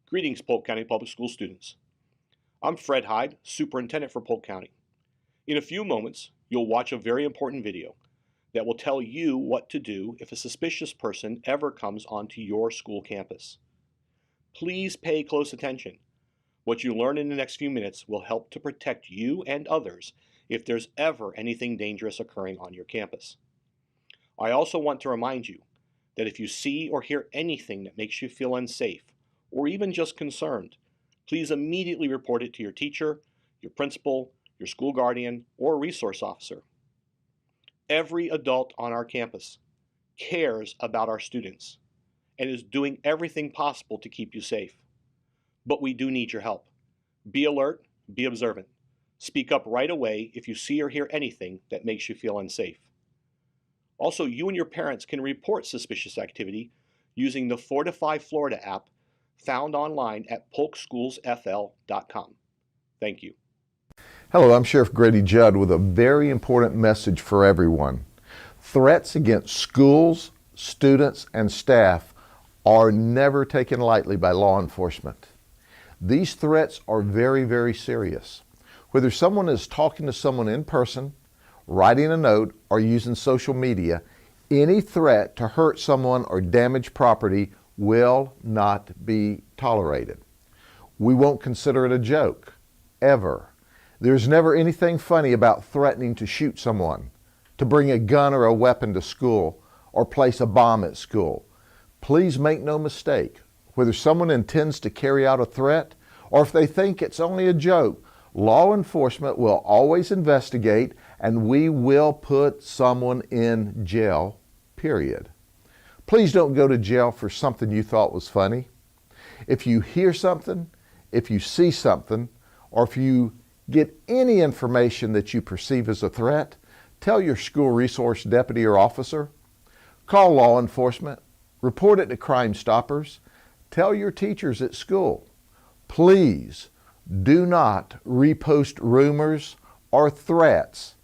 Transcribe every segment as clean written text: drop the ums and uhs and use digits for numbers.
Greetings, Polk County Public School students. I'm Fred Hyde, Superintendent for Polk County. In a few moments, you'll watch a very important video that will tell you what to do if a suspicious person ever comes onto your school campus. Please pay close attention. What you learn in the next few minutes will help to protect you and others if there's ever anything dangerous occurring on your campus. I also want to remind you that if you see or hear anything that makes you feel unsafe, or even just concerned, please immediately report it to your teacher, your principal, your school guardian, or resource officer. Every adult on our campus cares about our students and is doing everything possible to keep you safe. But we do need your help. Be alert, be observant. Speak up right away if you see or hear anything that makes you feel unsafe. Also, you and your parents can report suspicious activity using the Fortify Florida app found online at polkschoolsfl.com. Thank you. Hello, I'm Sheriff Grady Judd with a very important message for everyone. Threats against schools, students, and staff are never taken lightly by law enforcement. These threats are very, very serious. Whether someone is talking to someone in person, writing a note, or using social media, any threat to hurt someone or damage property will not be tolerated. We won't consider it a joke, ever. There's never anything funny about threatening to shoot someone, to bring a gun or a weapon to school, or place a bomb at school. Please make no mistake, whether someone intends to carry out a threat or if they think it's only a joke, law enforcement will always investigate and we will put someone in jail, period. Please don't go to jail for something you thought was funny. If you hear something, if you see something, or if you get any information that you perceive as a threat, tell your school resource deputy or officer. Call law enforcement. Report it to Crime Stoppers. Tell your teachers at school. Please do not repost rumors or threats.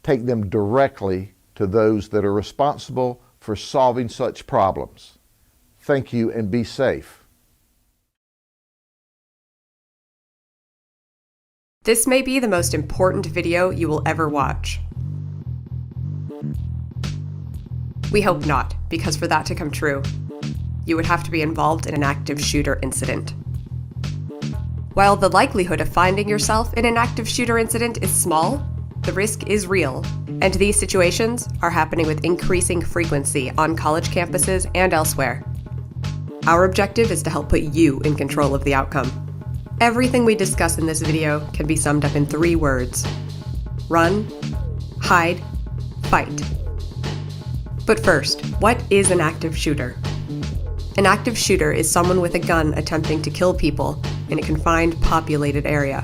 Take them directly to those that are responsible for solving such problems. Thank you and be safe. This may be the most important video you will ever watch. We hope not, because for that to come true, you would have to be involved in an active shooter incident. While the likelihood of finding yourself in an active shooter incident is small, the risk is real, and these situations are happening with increasing frequency on college campuses and elsewhere. Our objective is to help put you in control of the outcome. Everything we discuss in this video can be summed up in 3 words: run, hide, fight. But first, what is an active shooter? An active shooter is someone with a gun attempting to kill people in a confined, populated area.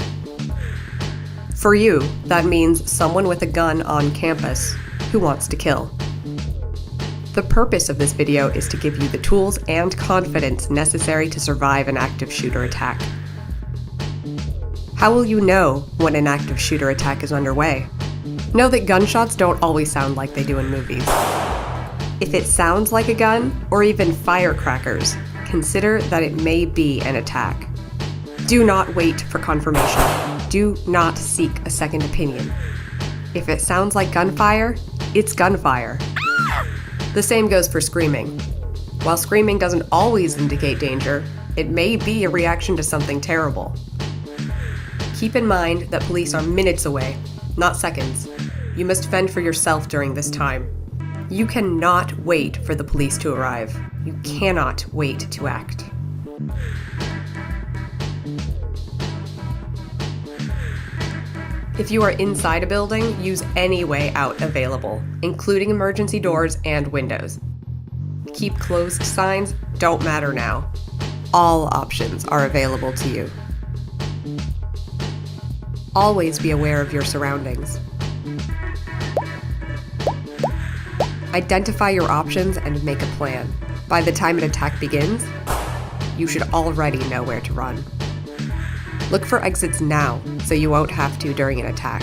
For you, that means someone with a gun on campus who wants to kill. The purpose of this video is to give you the tools and confidence necessary to survive an active shooter attack. How will you know when an active shooter attack is underway? Know that gunshots don't always sound like they do in movies. If it sounds like a gun, or even firecrackers, consider that it may be an attack. Do not wait for confirmation. Do not seek a second opinion. If it sounds like gunfire, it's gunfire. The same goes for screaming. While screaming doesn't always indicate danger, it may be a reaction to something terrible. Keep in mind that police are minutes away, not seconds. You must fend for yourself during this time. You cannot wait for the police to arrive. You cannot wait to act. If you are inside a building, use any way out available, including emergency doors and windows. Keep closed signs don't matter now. All options are available to you. Always be aware of your surroundings. Identify your options and make a plan. By the time an attack begins, you should already know where to run. Look for exits now, so you won't have to during an attack.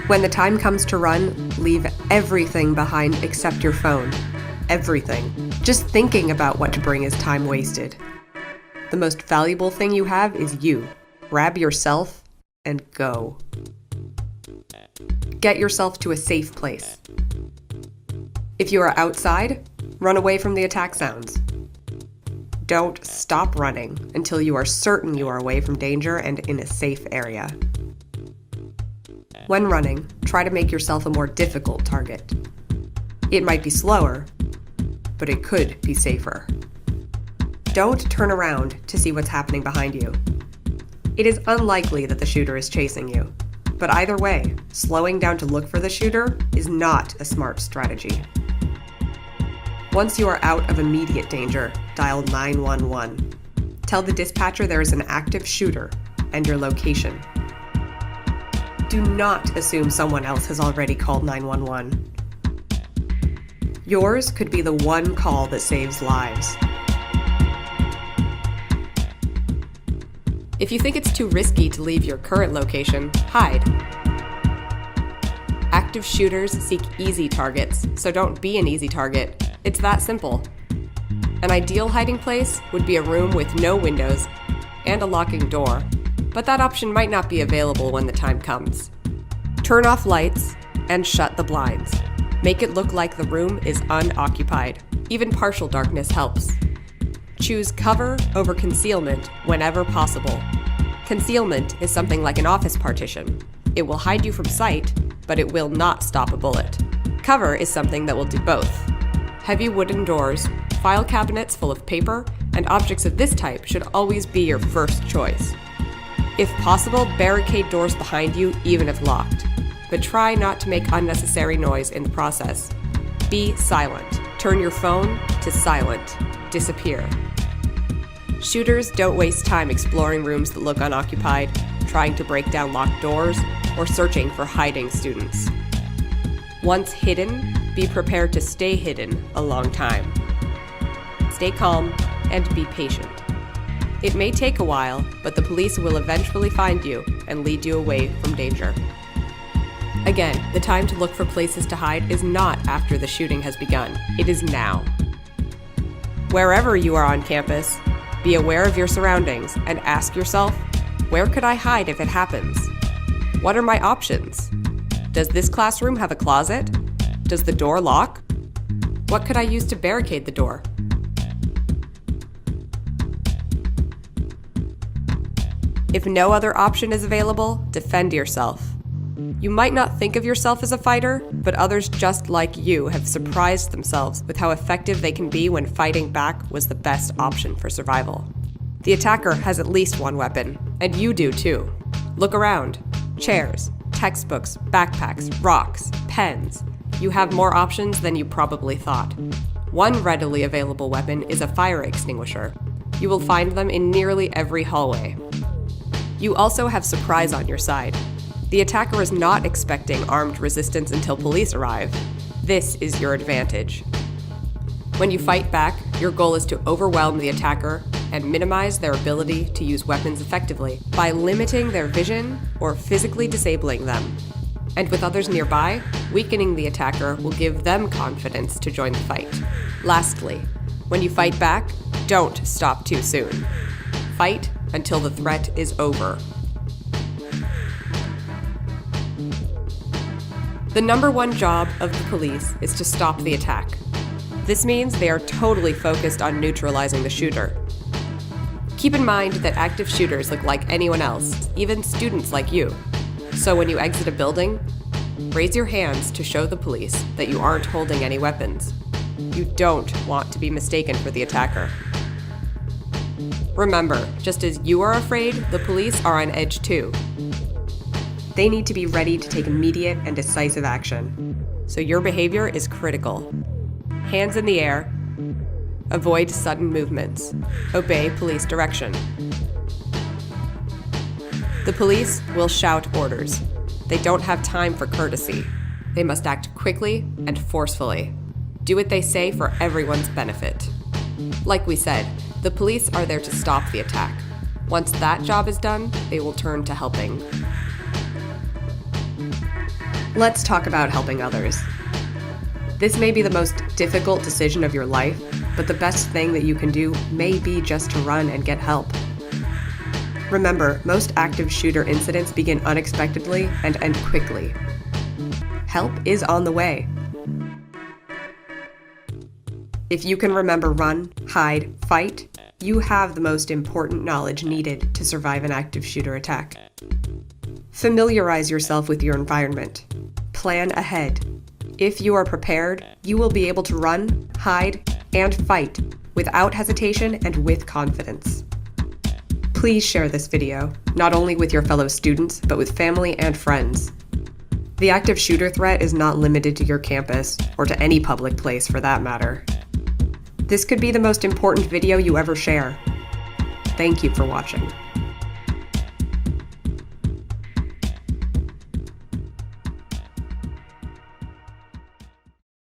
When the time comes to run, leave everything behind except your phone. Everything. Just thinking about what to bring is time wasted. The most valuable thing you have is you. Grab yourself and go. Get yourself to a safe place. If you are outside, run away from the attack sounds. Don't stop running until you are certain you are away from danger and in a safe area. When running, try to make yourself a more difficult target. It might be slower, but it could be safer. Don't turn around to see what's happening behind you. It is unlikely that the shooter is chasing you, but either way, slowing down to look for the shooter is not a smart strategy. Once you are out of immediate danger, dial 911. Tell the dispatcher there is an active shooter and your location. Do not assume someone else has already called 911. Yours could be the one call that saves lives. If you think it's too risky to leave your current location, hide. Active shooters seek easy targets, so don't be an easy target. It's that simple. An ideal hiding place would be a room with no windows and a locking door, but that option might not be available when the time comes. Turn off lights and shut the blinds. Make it look like the room is unoccupied. Even partial darkness helps. Choose cover over concealment whenever possible. Concealment is something like an office partition. It will hide you from sight, but it will not stop a bullet. Cover is something that will do both. Heavy wooden doors, file cabinets full of paper, and objects of this type should always be your first choice. If possible, barricade doors behind you even if locked, but try not to make unnecessary noise in the process. Be silent. Turn your phone to silent. Disappear. Shooters don't waste time exploring rooms that look unoccupied, trying to break down locked doors, or searching for hiding students. Once hidden, be prepared to stay hidden a long time. Stay calm and be patient. It may take a while, but the police will eventually find you and lead you away from danger. Again, the time to look for places to hide is not after the shooting has begun. It is now. Wherever you are on campus, be aware of your surroundings and ask yourself, where could I hide if it happens? What are my options? Does this classroom have a closet? Does the door lock? What could I use to barricade the door? If no other option is available, defend yourself. You might not think of yourself as a fighter, but others just like you have surprised themselves with how effective they can be when fighting back was the best option for survival. The attacker has at least one weapon, and you do too. Look around. Chairs, textbooks, backpacks, rocks, pens. You have more options than you probably thought. One readily available weapon is a fire extinguisher. You will find them in nearly every hallway. You also have surprise on your side. The attacker is not expecting armed resistance until police arrive. This is your advantage. When you fight back, your goal is to overwhelm the attacker and minimize their ability to use weapons effectively by limiting their vision or physically disabling them. And with others nearby, weakening the attacker will give them confidence to join the fight. Lastly, when you fight back, don't stop too soon. Fight until the threat is over. The number one job of the police is to stop the attack. This means they are totally focused on neutralizing the shooter. Keep in mind that active shooters look like anyone else, even students like you. So when you exit a building, raise your hands to show the police that you aren't holding any weapons. You don't want to be mistaken for the attacker. Remember, just as you are afraid, the police are on edge too. They need to be ready to take immediate and decisive action. So your behavior is critical. Hands in the air. Avoid sudden movements. Obey police direction. The police will shout orders. They don't have time for courtesy. They must act quickly and forcefully. Do what they say for everyone's benefit. Like we said, the police are there to stop the attack. Once that job is done, they will turn to helping. Let's talk about helping others. This may be the most difficult decision of your life, but the best thing that you can do may be just to run and get help. Remember, most active shooter incidents begin unexpectedly and end quickly. Help is on the way. If you can remember run, hide, fight, you have the most important knowledge needed to survive an active shooter attack. Familiarize yourself with your environment. Plan ahead. If you are prepared, you will be able to run, hide, and fight without hesitation and with confidence. Please share this video, not only with your fellow students, but with family and friends. The active shooter threat is not limited to your campus, or to any public place for that matter. This could be the most important video you ever share. Thank you for watching.